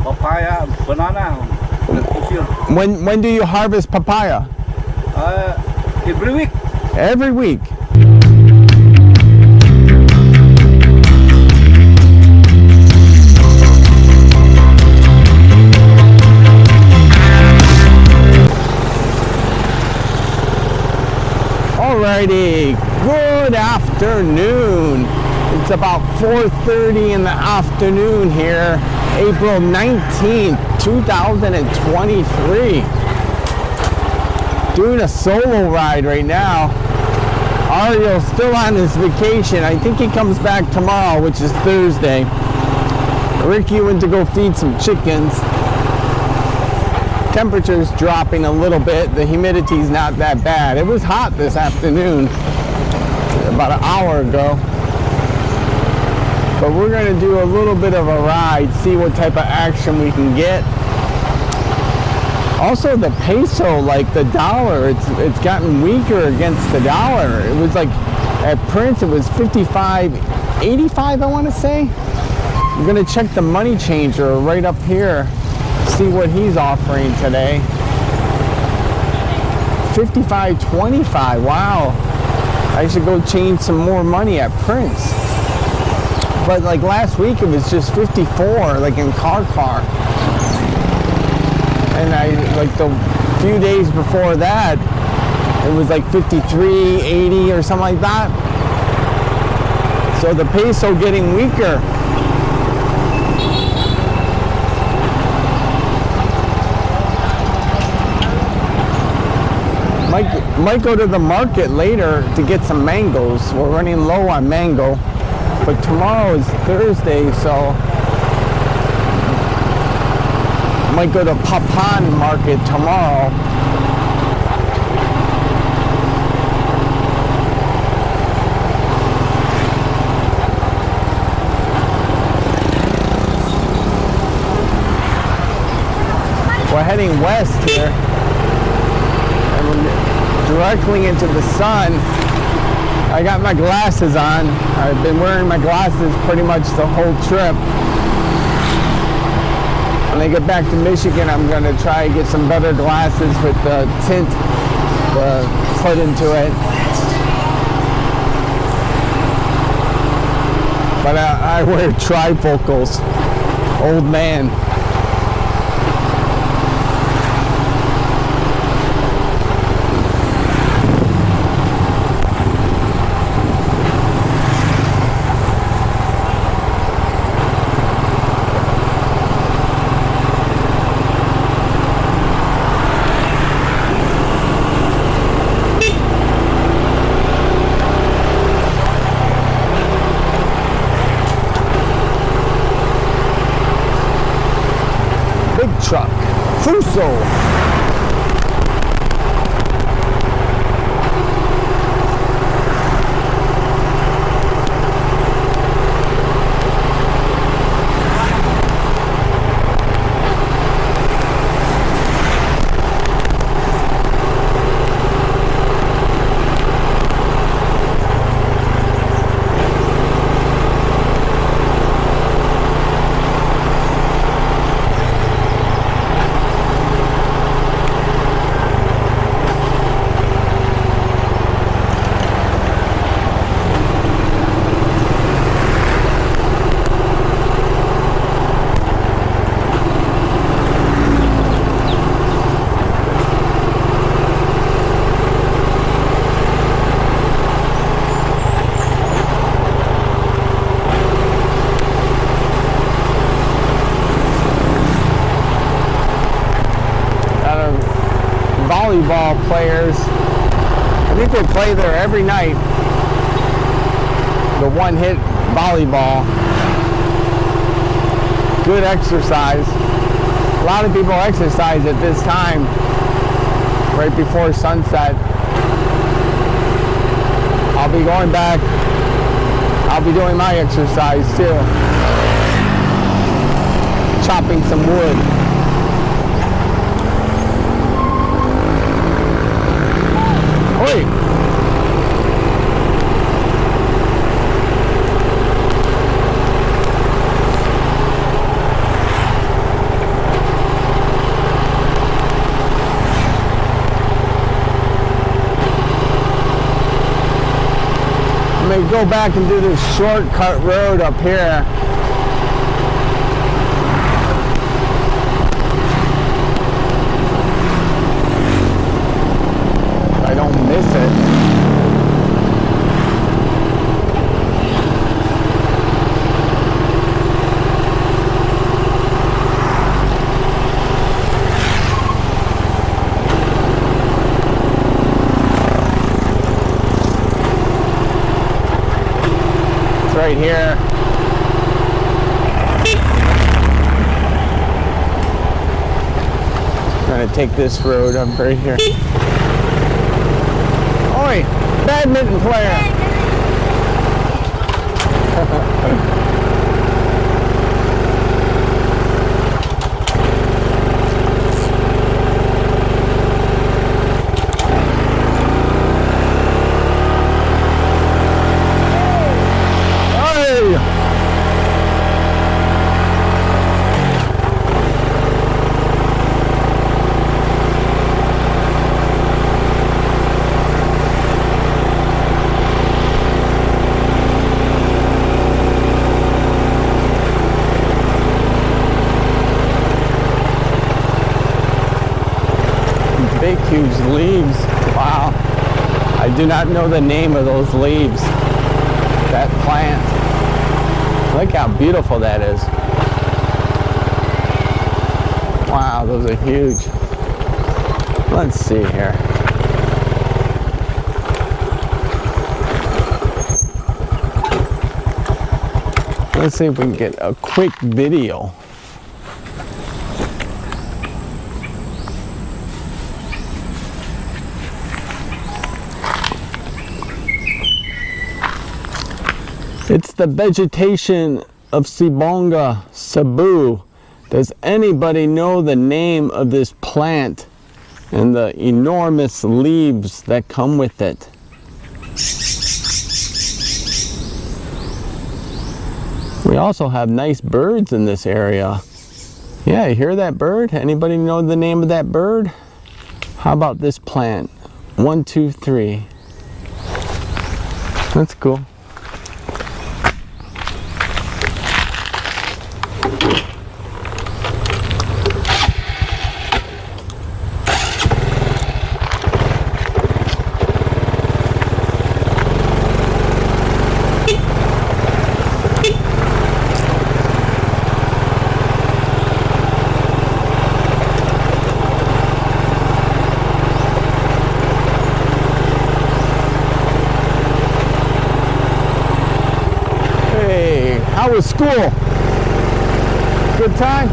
papaya, banana. When do you harvest papaya? Every week. Every week. Alrighty, good afternoon. It's about 4:30 in the afternoon here, April 19th, 2023. Doing a solo ride right now. Ario's still on his vacation. I think he comes back tomorrow, which is Thursday. Ricky went to go feed some chickens. Temperature's dropping a little bit. The humidity's not that bad. It was hot this afternoon, about an hour ago. But we're gonna do a little bit of a ride, see what type of action we can get. Also the peso, like the dollar, it's gotten weaker against the dollar. It was like, at Prince it was 55.85, I wanna say. I'm gonna check the money changer right up here. See what he's offering today. 55.25. Wow, I should go change some more money at Prince. But like last week it was just 54, like in car. And I like the few days before that it was like 53.80 or something like that. So the peso getting weaker. Might go to the market later to get some mangoes. We're running low on mango, but tomorrow is Thursday, so might go to Papan Market tomorrow. We're heading west here. Directly into the sun. I got my glasses on. I've been wearing my glasses pretty much the whole trip. When I get back to Michigan, I'm going to try and get some better glasses with the tint put into it. But I wear trifocals. Old man. Truck. Fuso. Volleyball players. I think they play there every night. The one-hit volleyball. Good exercise. A lot of people exercise at this time, right before sunset. I'll be going back. I'll be doing my exercise too. Chopping some wood. Oi! go back and do this shortcut road up here. I don't miss it. Right here. I'm gonna take this road up right here. Oi, badminton player. Big, huge leaves. Wow. I do not know the name of those leaves. That plant. Look how beautiful that is. Wow, those are huge. Let's see here. Let's see if we can get a quick video. It's the vegetation of Sibonga, Cebu. Does anybody know the name of this plant and the enormous leaves that come with it? We also have nice birds in this area. Yeah, you hear that bird? Anybody know the name of that bird? How about this plant? 1, 2, 3. That's cool. How was school? Good time?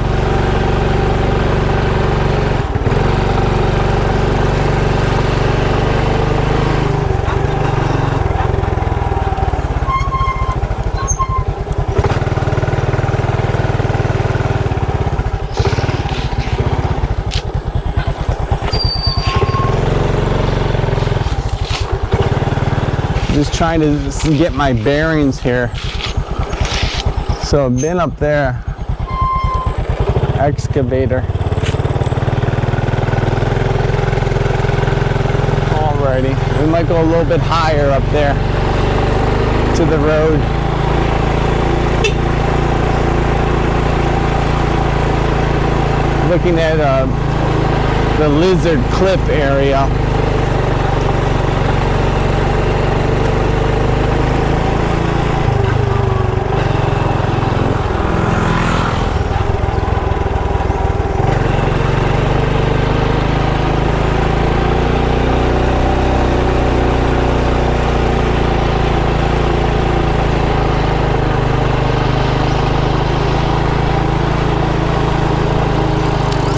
Just trying to get my bearings here. So I've been up there, excavator. Alrighty, we might go a little bit higher up there to the road. Looking at the Lizard Cliff area.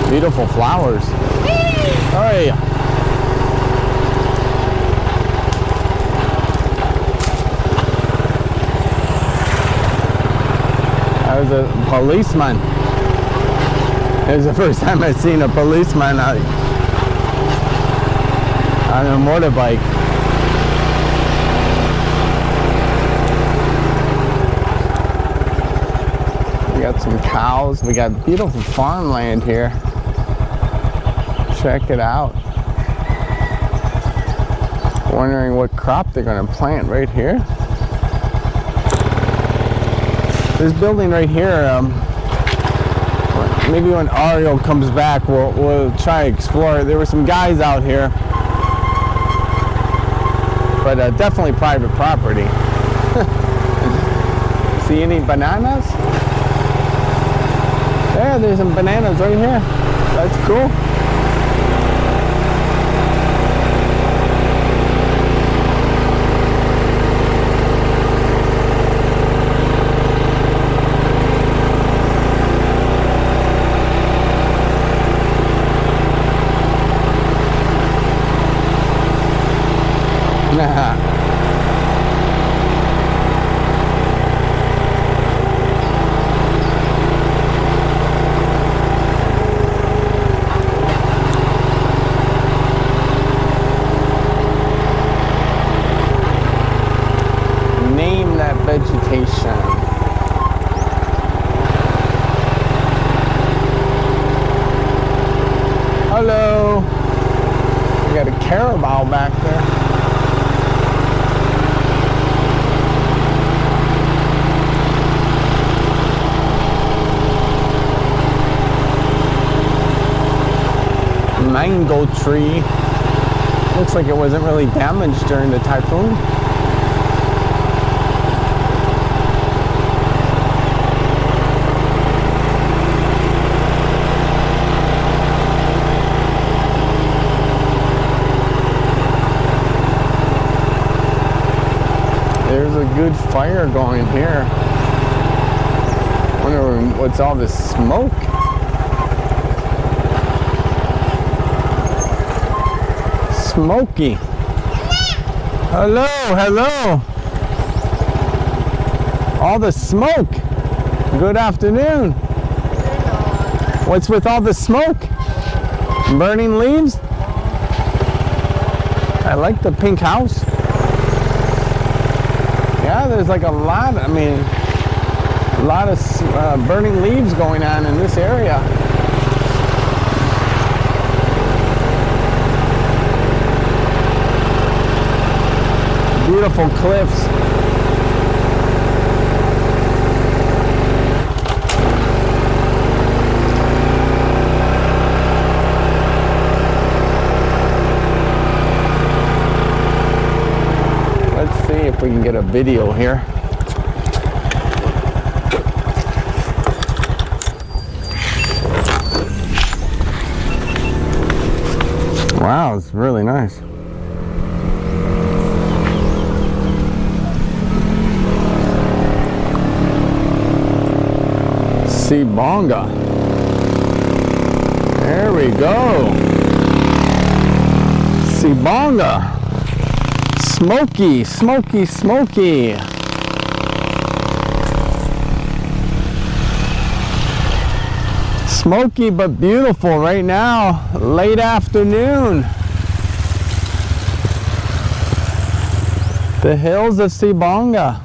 Beautiful flowers. Hey. I was a policeman. It was the first time I've seen a policeman on a motorbike. We got some cows. We got beautiful farmland here. Check it out. Wondering what crop they're going to plant right here. This building right here, maybe when Ariel comes back, we'll try to explore it. There were some guys out here, but definitely private property. See any bananas? Yeah, there's some bananas right here. That's cool. Name that vegetation. Hello. We got a carabao back there. Mango tree. Looks like it wasn't really damaged during the typhoon. There's a good fire going here. Wonder what's all this smoke? Smoky. Hello, hello. All the smoke. Good afternoon. What's with all the smoke? Burning leaves? I like the pink house. Yeah, there's like a lot, I mean, a lot of burning leaves going on in this area. Beautiful cliffs. Let's see if we can get a video here. Wow, it's really nice. Sibonga. There we go. Sibonga. Smoky, smoky, smoky. Smoky but beautiful right now. Late afternoon. The hills of Sibonga.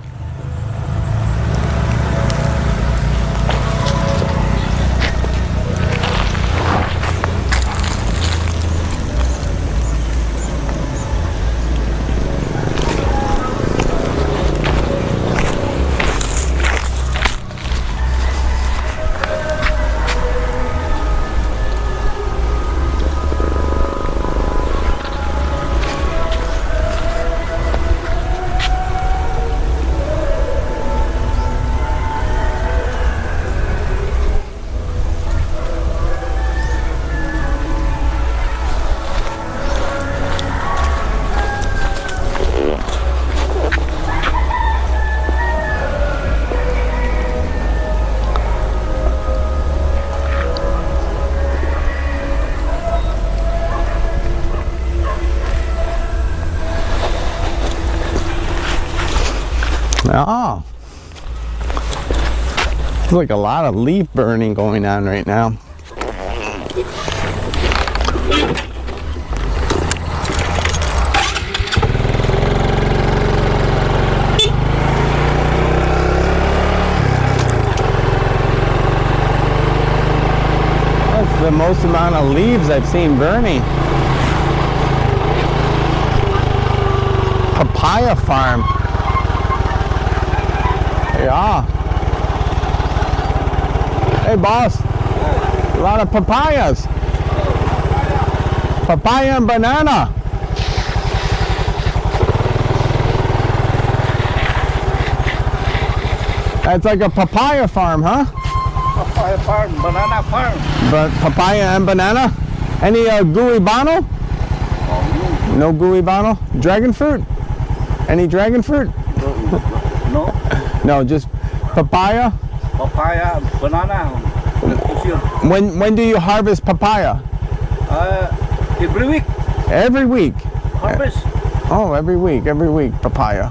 Oh, there's like a lot of leaf burning going on right now. That's the most amount of leaves I've seen burning. Papaya farm. Yeah. Hey, boss. A lot of papayas. Papaya and banana. That's like a papaya farm, huh? Papaya farm, banana farm. But papaya and banana. Any gooey bano? No gooey bano. Dragon fruit? Any dragon fruit? No. No, just papaya. Papaya, banana. When do you harvest papaya? Every week. Every week. Harvest. Oh, every week papaya.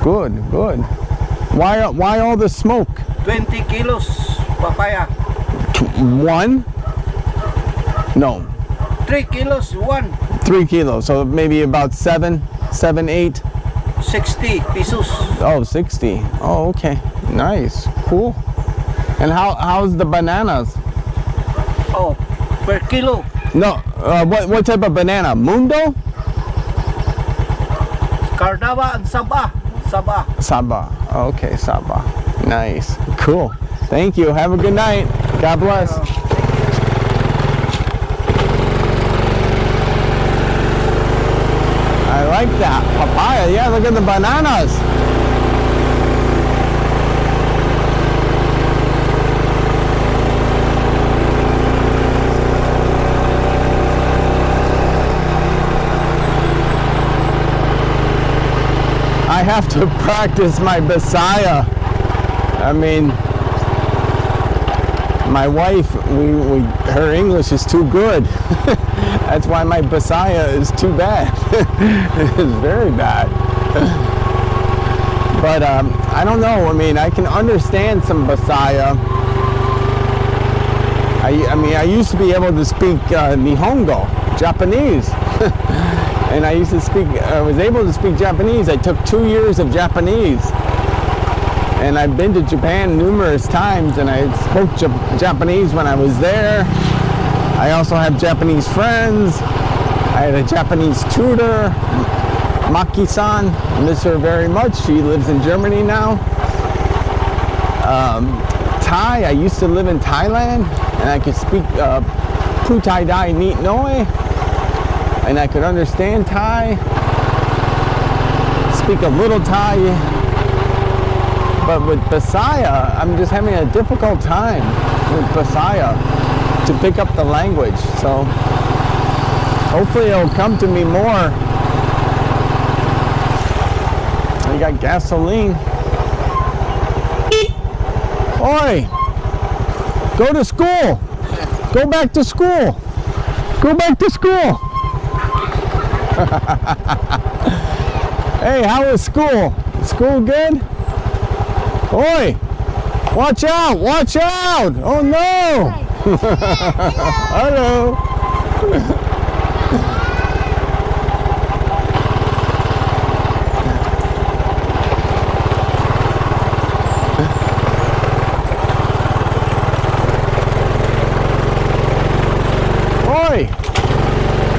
Good, good. Why all the smoke? 20 kilos papaya. One? No. 3 kilos, one. 3 kilos. So maybe about 7, 8. 60 pesos. Oh, 60. Oh, okay. Nice. Cool. And how's the bananas? Oh, per kilo. No. What type of banana? Mundo? Cardava and Saba. Saba. Saba. Okay, Saba. Nice. Cool. Thank you. Have a good night. God bless. I like that. Papaya. Yeah, look at the bananas. I have to practice my Bisaya. I mean, my wife, her English is too good. That's why my Bisaya is too bad. It's very bad. But I don't know. I mean, I can understand some Bisaya. I mean, I used to be able to speak Nihongo, Japanese. And I was able to speak Japanese. I took 2 years of Japanese. And I've been to Japan numerous times, and I spoke Japanese when I was there. I also have Japanese friends. I had a Japanese tutor, Maki-san. I miss her very much. She lives in Germany now. Thai, I used to live in Thailand, and I could speak Putai Dai Neat Noi. And I could understand Thai, speak a little Thai, but with Bisaya, I'm just having a difficult time with Bisaya to pick up the language. So hopefully it'll come to me more. You got gasoline. Oi! Go to school! Go back to school! Go back to school! Hey, how was school? School good? Oi! Watch out! Watch out! Oh no! Hello! Oi!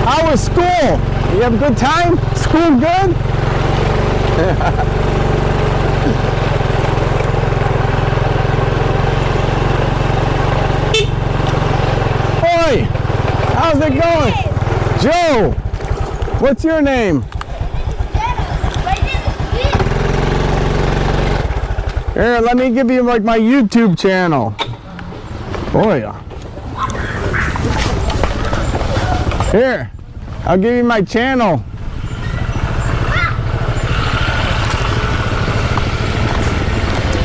How was school? You have a good time? School good? Oi! How's it going? Joe! What's your name? Here, let me give you like my YouTube channel. Oh yeah. Here, I'll give you my channel.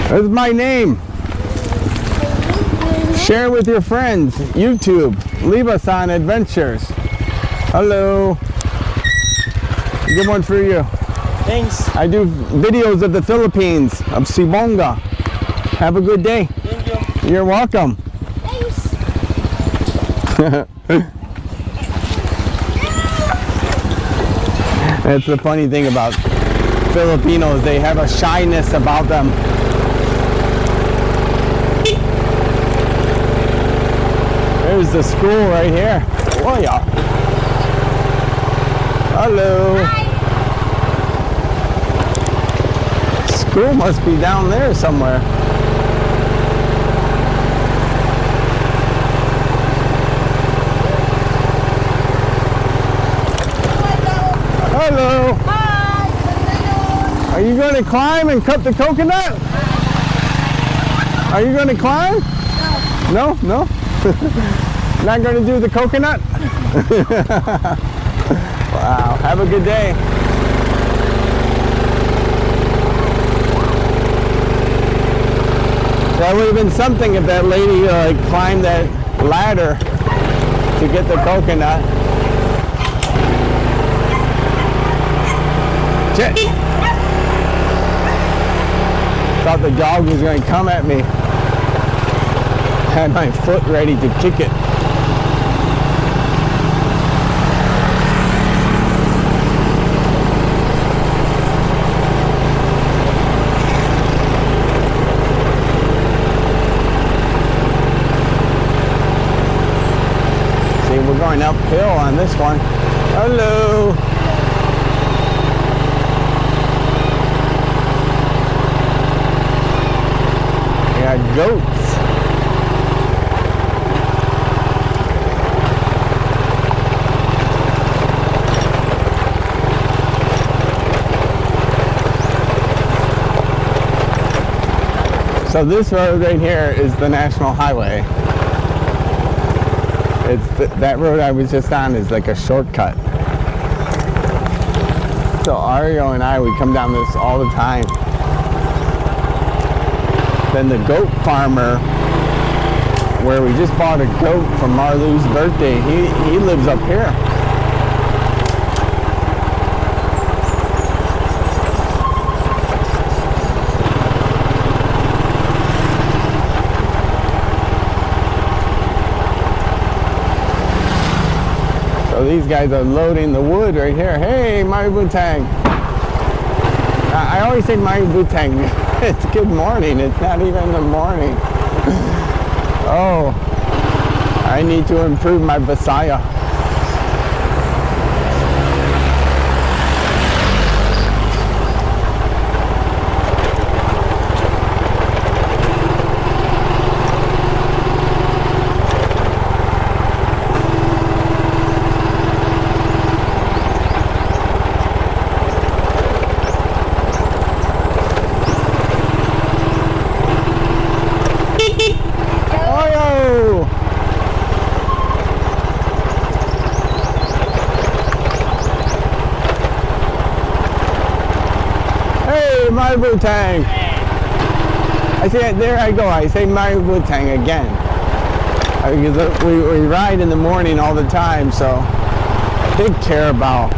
This is my name. Share with your friends. YouTube. Leave us on adventures. Hello. Good one for you. Thanks. I do videos of the Philippines, of Sibonga. Have a good day. Thank you. You're welcome. Thanks. That's the funny thing about Filipinos. They have a shyness about them. There's the school right here. Oh yeah. Hello. Hi. School must be down there somewhere. going to climb and cut the coconut? Are you going to climb? No. No? Not going to do the coconut? Wow. Have a good day. That would have been something if that lady climbed that ladder to get the coconut. Shit. Thought the dog was going to come at me. Had my foot ready to kick it. See, we're going uphill on this one. Hello. We got goats. So this road right here is the National Highway. That road I was just on is like a shortcut. So Ario and I would come down this all the time. Then the goat farmer, where we just bought a goat for Marlou's birthday, he lives up here. So these guys are loading the wood right here. Hey, Maributang. I always say Maributang. It's good morning. It's not even the morning. Oh, I need to improve my Visaya. Maributang. I say, there I go. I say Maributang again. Because we ride in the morning all the time, so big carabao.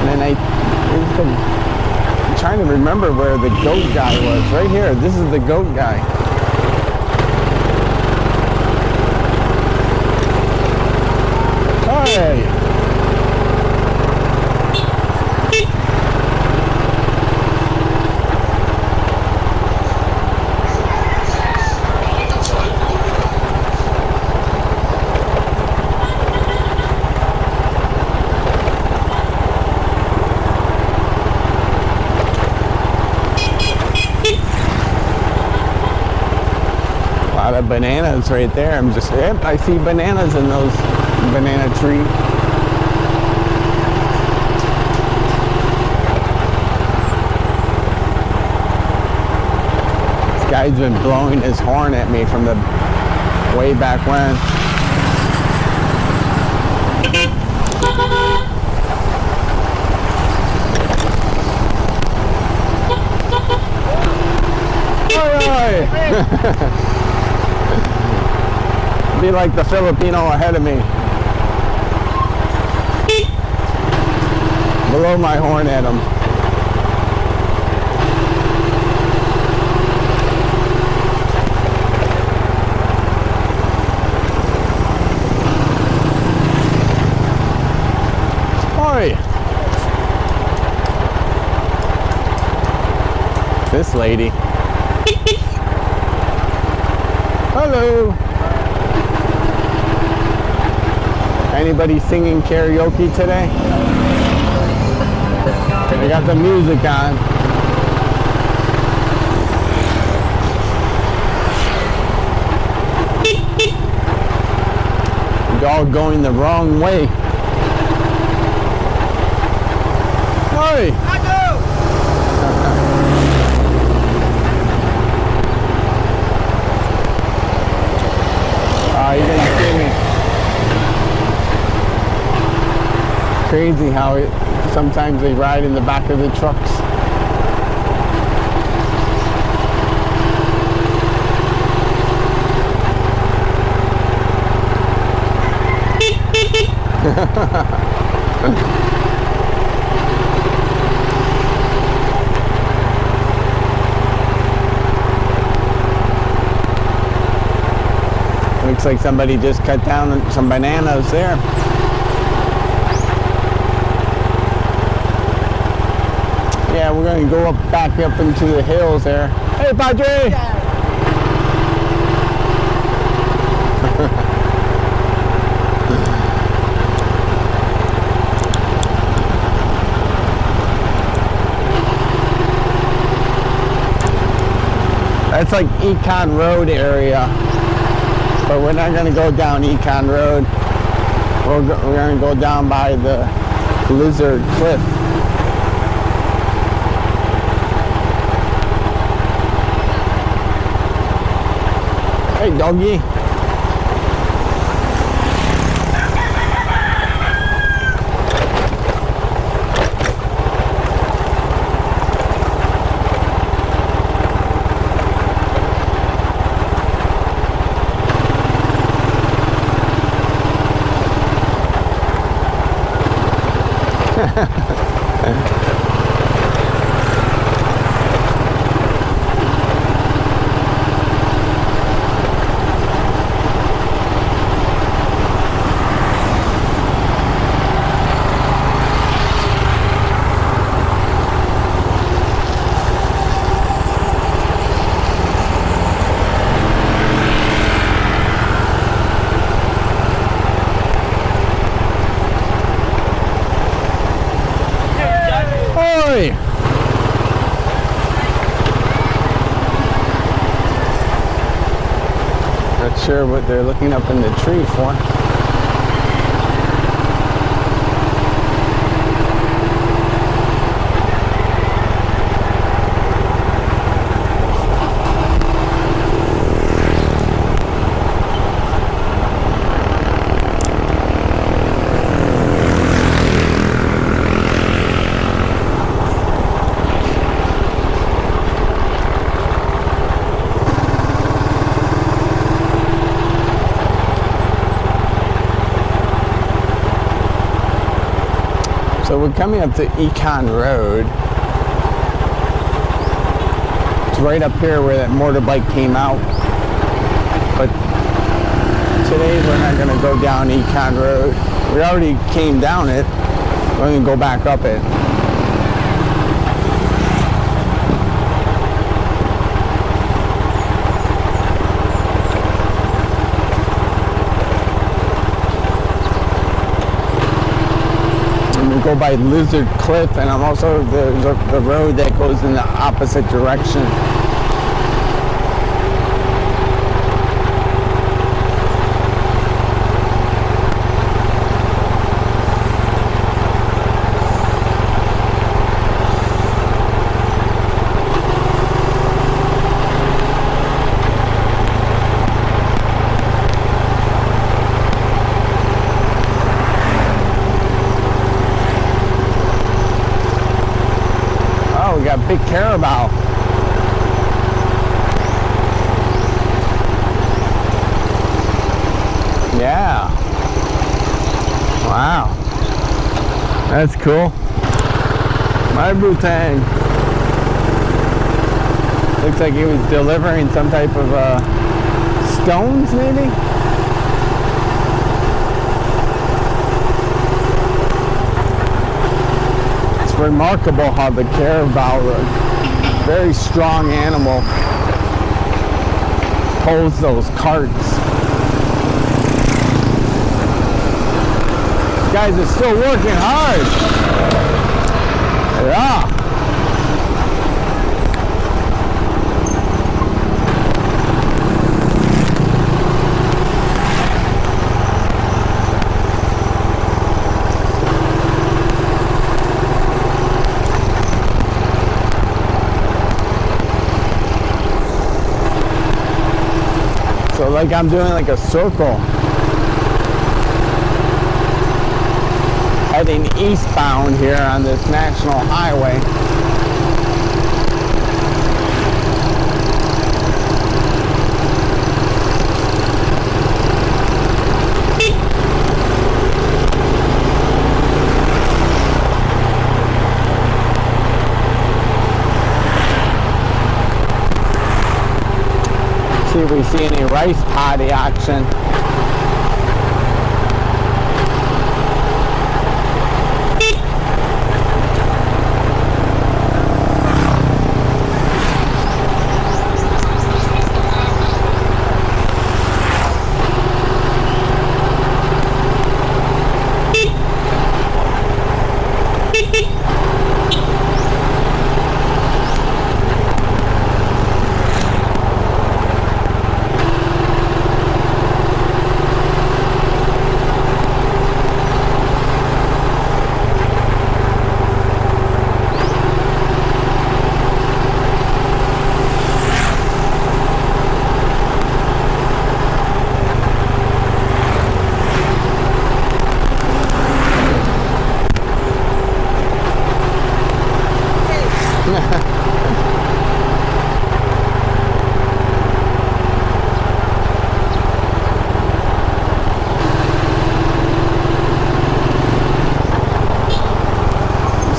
And then I'm trying to remember where the goat guy was. Right here. This is the goat guy. Hey. Of bananas right there. I'm just, yep, I see bananas in those banana trees. This guy's been blowing his horn at me from the way back when. All right. Be like the Filipino ahead of me. Blow my horn at him. Sorry. This lady. Hello. Anybody singing karaoke today? They got the music on. Dog going the wrong way. Oi! Oh, you didn't see me. Crazy how sometimes they ride in the back of the trucks. Looks like somebody just cut down some bananas there. Yeah, we're going to go back up into the hills there. Hey, Padre! That's like Econ Road area, but we're not going to go down Econ Road. We're going to go down by the Lizard Cliff. Hey, doggy. Not sure what they're looking up in the tree for. So we're coming up to Econ Road. It's right up here where that motorbike came out. But today we're not going to go down Econ Road. We already came down it. We're going to go back up it. Go by Lizard Cliff, and I'm also the road that goes in the opposite direction. Got big carabao. Yeah. Wow. That's cool. My Butang. Looks like he was delivering some type of stones, maybe? Remarkable how the carabao, a very strong animal, pulls those carts. These guys are still working hard. Yeah. So like I'm doing like a circle. Heading eastbound here on this national highway. See if we see any rice paddy action.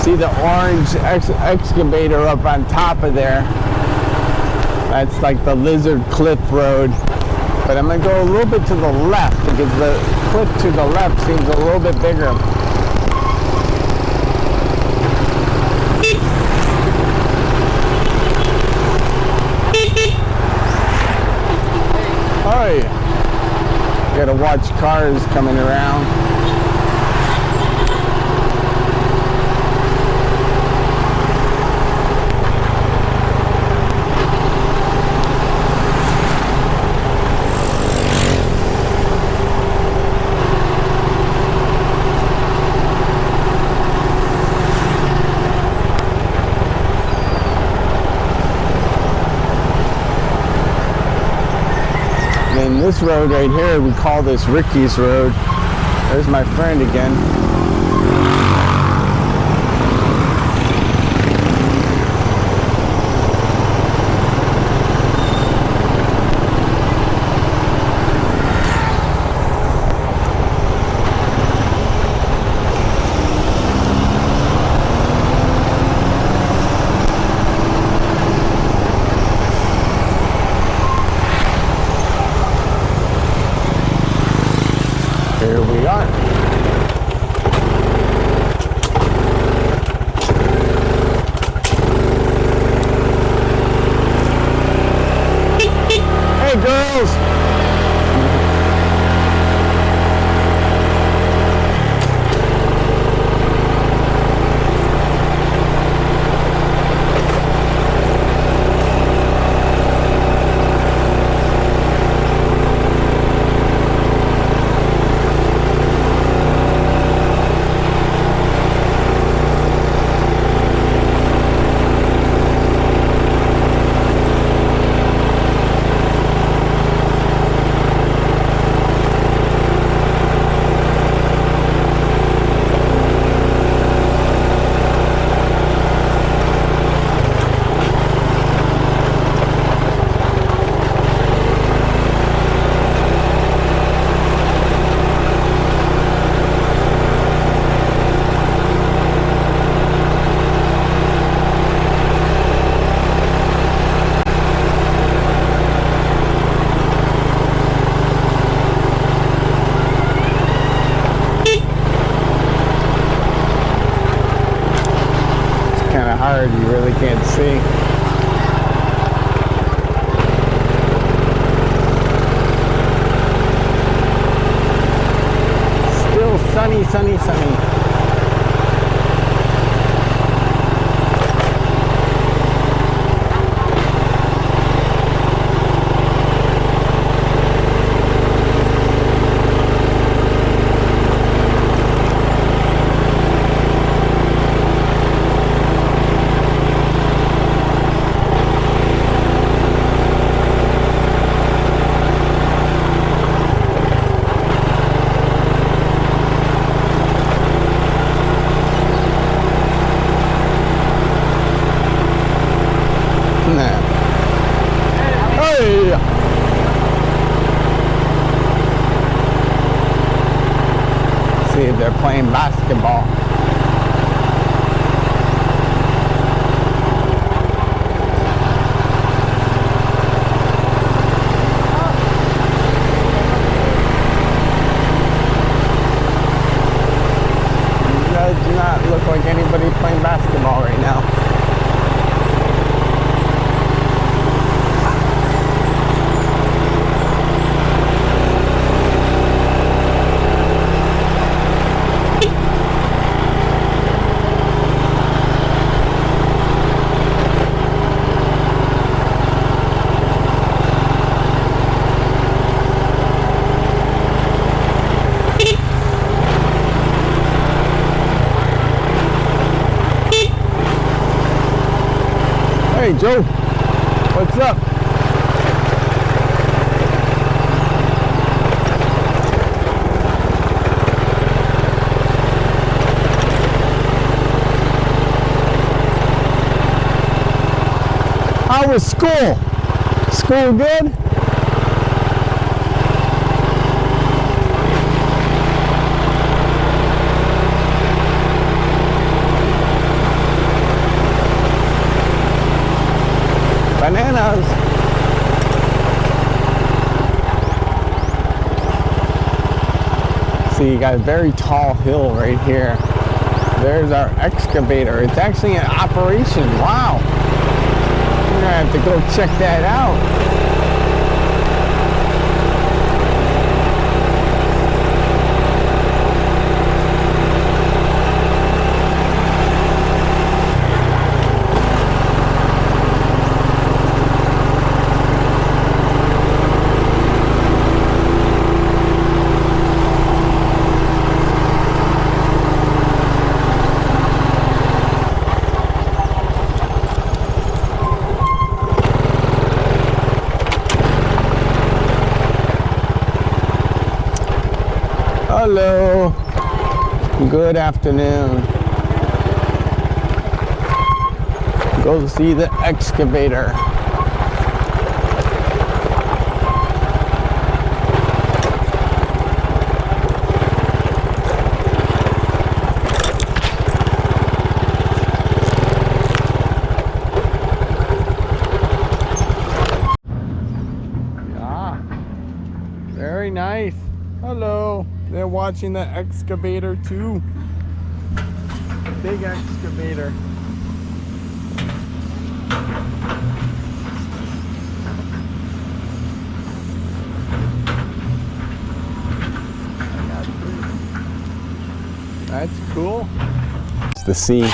See the orange excavator up on top of there. That's like the Lizard Cliff Road. But I'm going to go a little bit to the left because the cliff to the left seems a little bit bigger. Hi. Gotta watch cars coming around. And this road right here, we call this Ricky's Road. There's my friend again. Here we are. Hey girls! Hard, you really can't see. Still sunny, sunny, sunny. See if they're playing basketball. Does not look like anybody playing basketball right now. Hey Joe, what's up? How was school? School good? Bananas. See, you got a very tall hill right here. There's our excavator. It's actually in operation. Wow. We're gonna have to go check that out. Hello, good afternoon. Go see the excavator. Yeah, very nice. Hello. They're watching the excavator too. Big excavator. That's cool. It's the sea.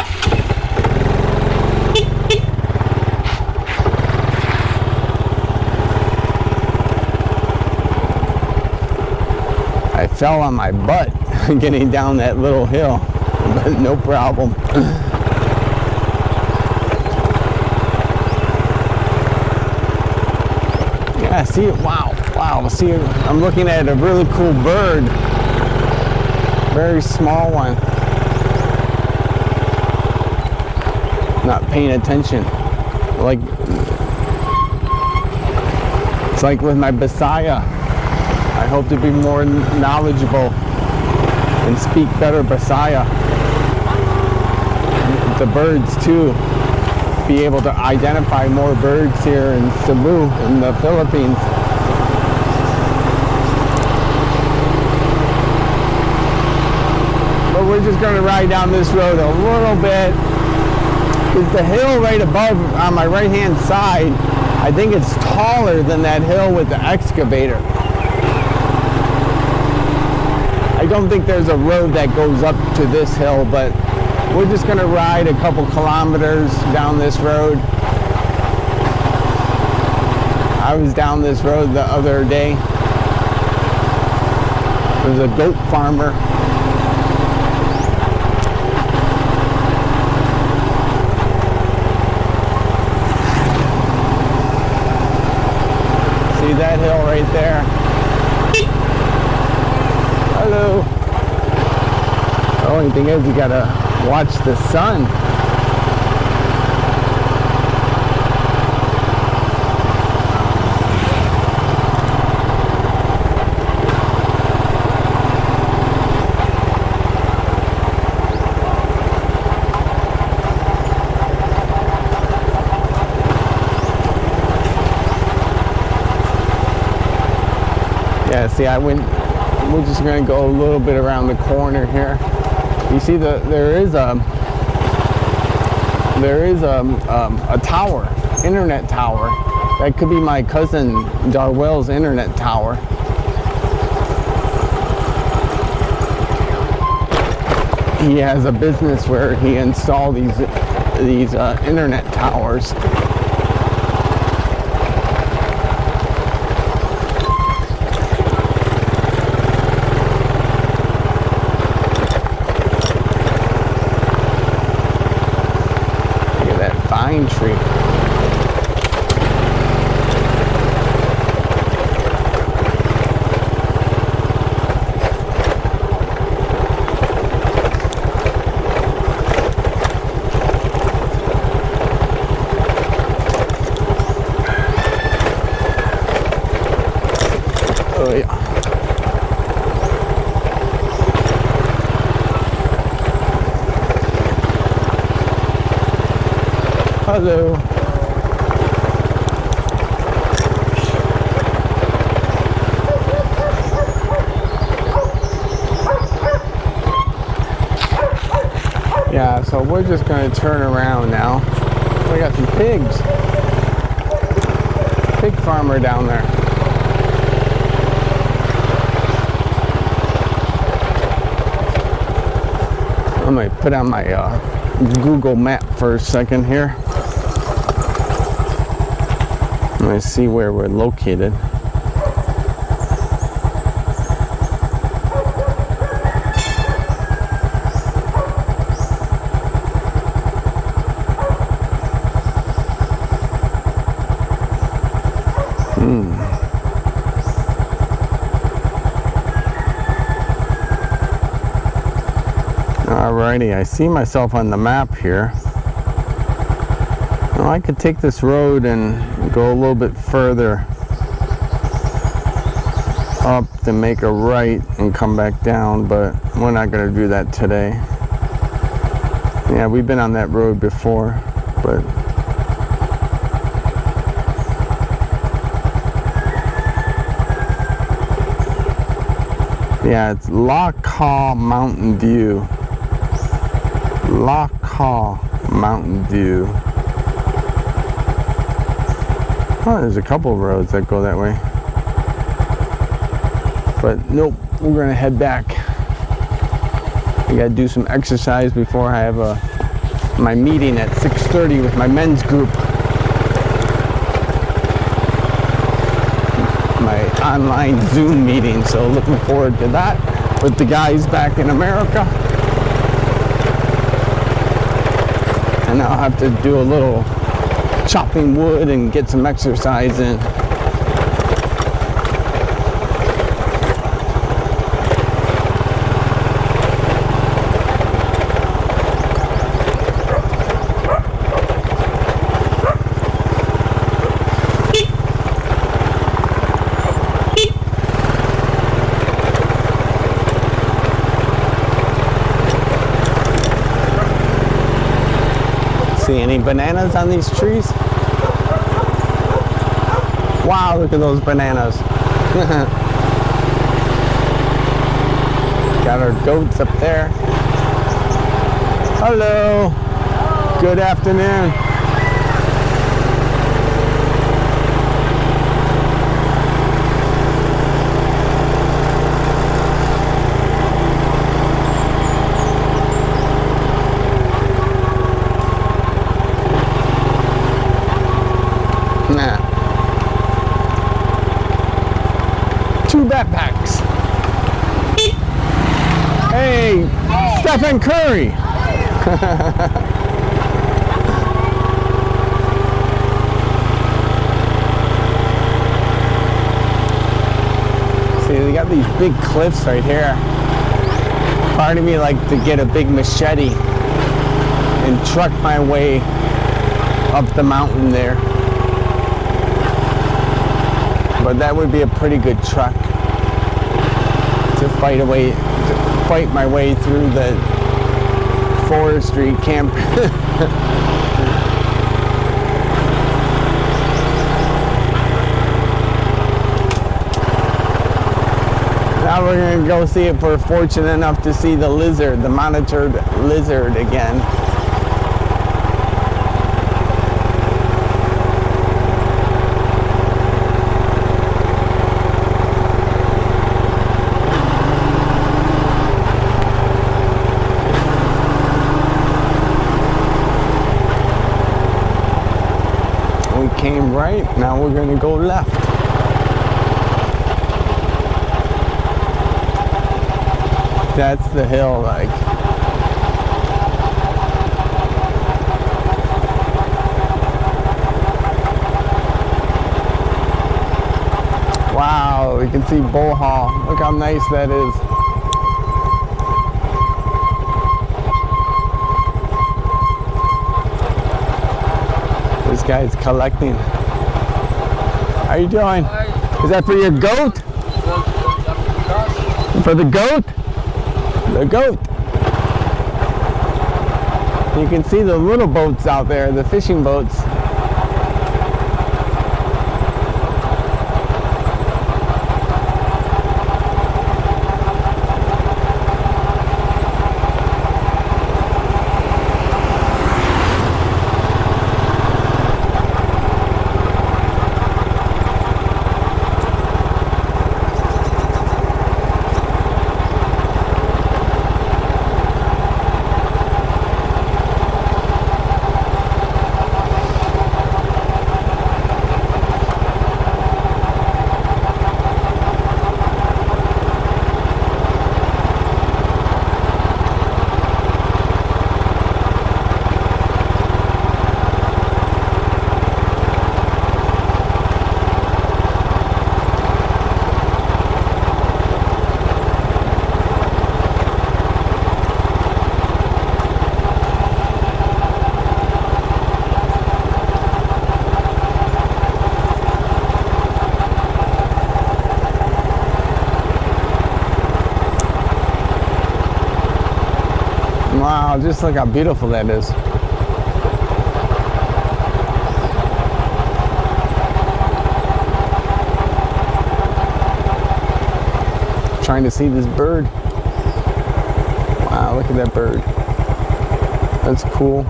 I fell on my butt getting down that little hill, but no problem. Yeah, see it? Wow. See it? I'm looking at a really cool bird. Very small one. Not paying attention. Like, it's like with my Bisaya. I hope to be more knowledgeable and speak better Bisaya. The birds too. Be able to identify more birds here in Cebu in the Philippines. But we're just going to ride down this road a little bit. It's the hill right above on my right hand side. I think it's taller than that hill with the excavator. I don't think there's a road that goes up to this hill, but we're just going to ride a couple kilometers down this road. I was down this road the other day. There's a goat farmer. See that hill right there? Hello. The only thing is you gotta watch the sun. Yeah, see, we're just gonna go a little bit around the corner here. You see, there is a tower, internet tower. That could be my cousin Darwell's internet tower. He has a business where he installed these internet towers. Pine tree. Oh yeah. Hello. Yeah, so we're just going to turn around now. We got some pigs. Pig farmer down there. I might put on my Google map for a second here. Let me see where we're located. Alrighty, I see myself on the map here. Well, I could take this road and go a little bit further up to make a right and come back down, but we're not going to do that today. Yeah, we've been on that road before, but yeah, it's Loch Haw Mountain View. Loch Haw Mountain View. Oh, there's a couple of roads that go that way. But nope, we're gonna head back. I gotta do some exercise before I have my meeting at 6:30 with my men's group. My online Zoom meeting, so looking forward to that with the guys back in America. And I'll have to do a little chopping wood and get some exercise in. See any bananas on these trees? Wow, look at those bananas. Got our goats up there. Hello. Good afternoon. Two backpacks. Hey, Stephen Curry. See, they got these big cliffs right here. Part of me like to get a big machete and truck my way up the mountain there. But that would be a pretty good truck to fight my way through the forestry camp. Now we're gonna go see if we're fortunate enough to see the lizard, the monitored lizard again. We came right, now we're gonna go left. That's the hill, like. Wow, we can see Bull Hall. Look how nice that is. This guy's collecting. How you doing? Is that for your goat? For the goat? The goat. You can see the little boats out there, the fishing boats. Wow, just look how beautiful that is. Trying to see this bird. Wow, look at that bird. That's cool.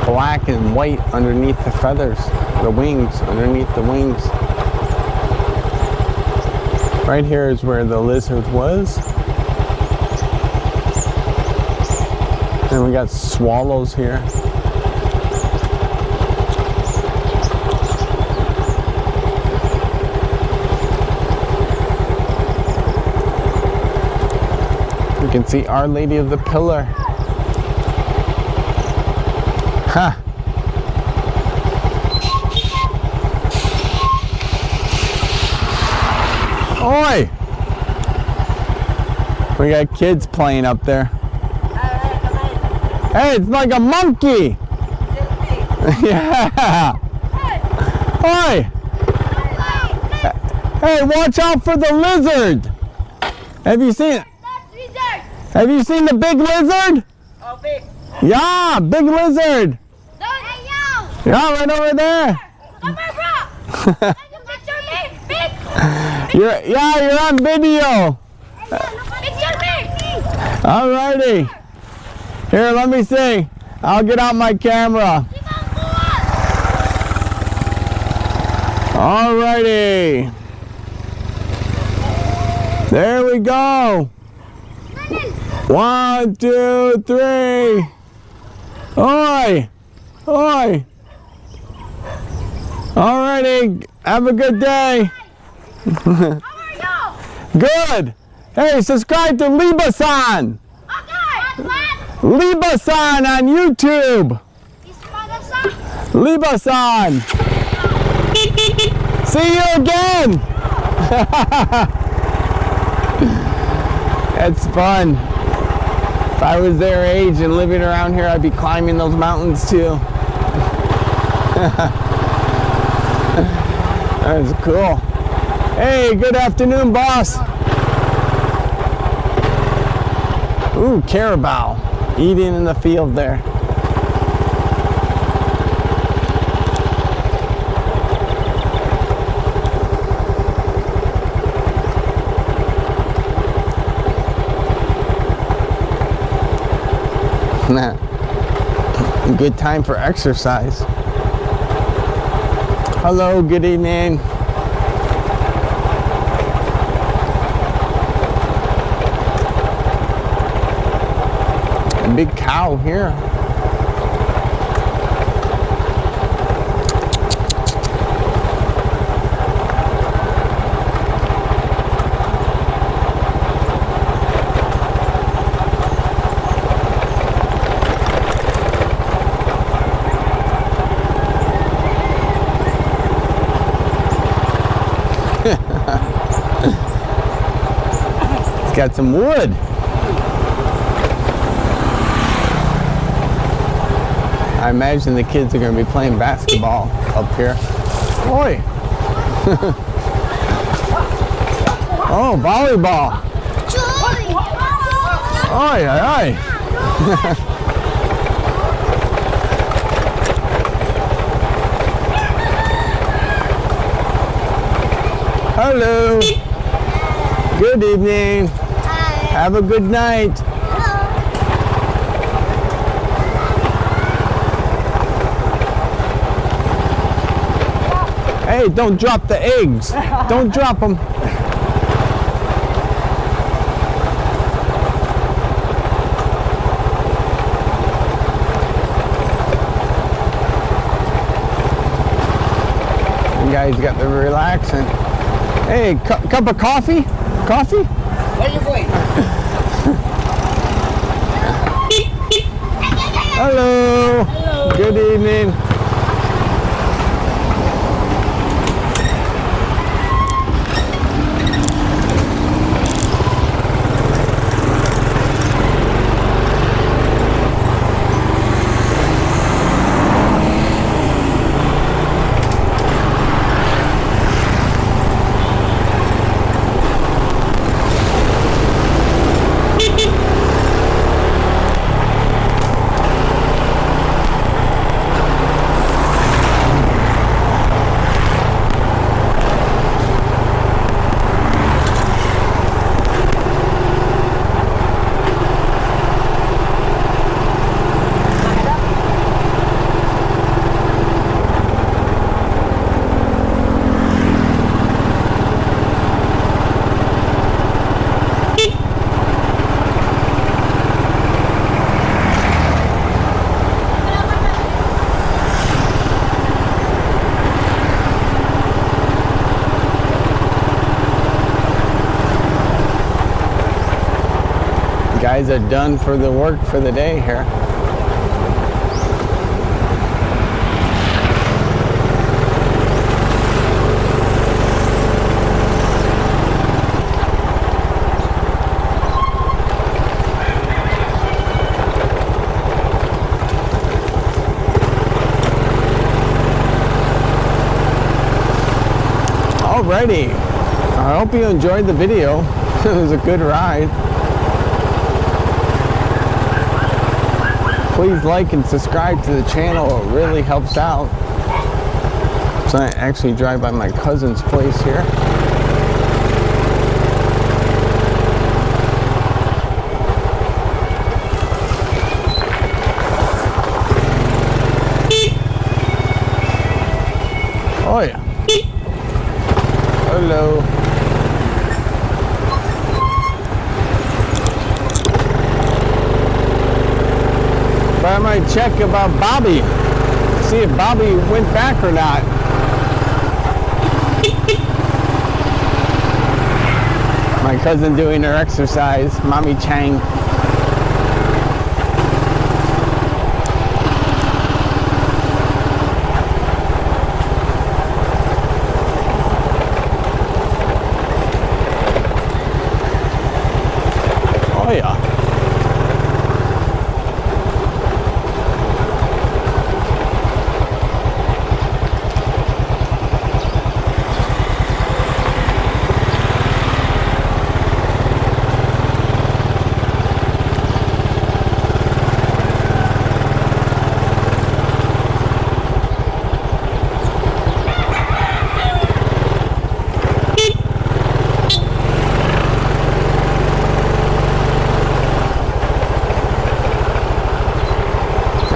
Black and white underneath the feathers, the wings, underneath the wings. Right here is where the lizard was. And we got swallows here. You can see Our Lady of the Pillar. Huh. Oi! We got kids playing up there. Hey, it's like a monkey! Yeah! Oi! Hey, watch out for the lizard! Have you seen the big lizard? Oh, big. Yeah, big lizard! Yeah, right over there! Come here, bro! Picture me! Big! You're on video! Picture me! Alrighty! Here, let me see. I'll get out my camera. Alrighty. There we go. 1, 2, 3. Oi! Oi! Alrighty. Have a good day. How are you? Good. Hey, subscribe to Liba-san. Okay. Liba-san on YouTube. Liba-san. See you again. It's fun. If I was their age and living around here, I'd be climbing those mountains too. That's cool. Hey, good afternoon, boss. Ooh, carabao eating in the field there. Good time for exercise. Hello, good evening. A big cow here. It's got some wood. I imagine the kids are going to be playing basketball up here. Oi! Oh, volleyball. Oi, oi, oi. Hello. Good evening. Have a good night. Hey, don't drop the eggs. Don't drop them. You guys got the relaxing. Hey, cup of coffee? Coffee? Where are you going? Hello. Hello. Good evening. Guys are done for the work for the day here. Alrighty, I hope you enjoyed the video. It was a good ride. Please like and subscribe to the channel, it really helps out. So I actually drive by my cousin's place here. Oh yeah. Hello. But I might check about Bobby. See if Bobby went back or not. My cousin doing her exercise, Mommy Chang. Oh yeah.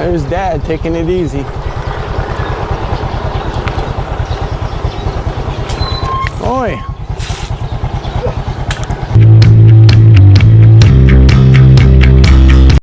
There's Dad taking it easy. Oi.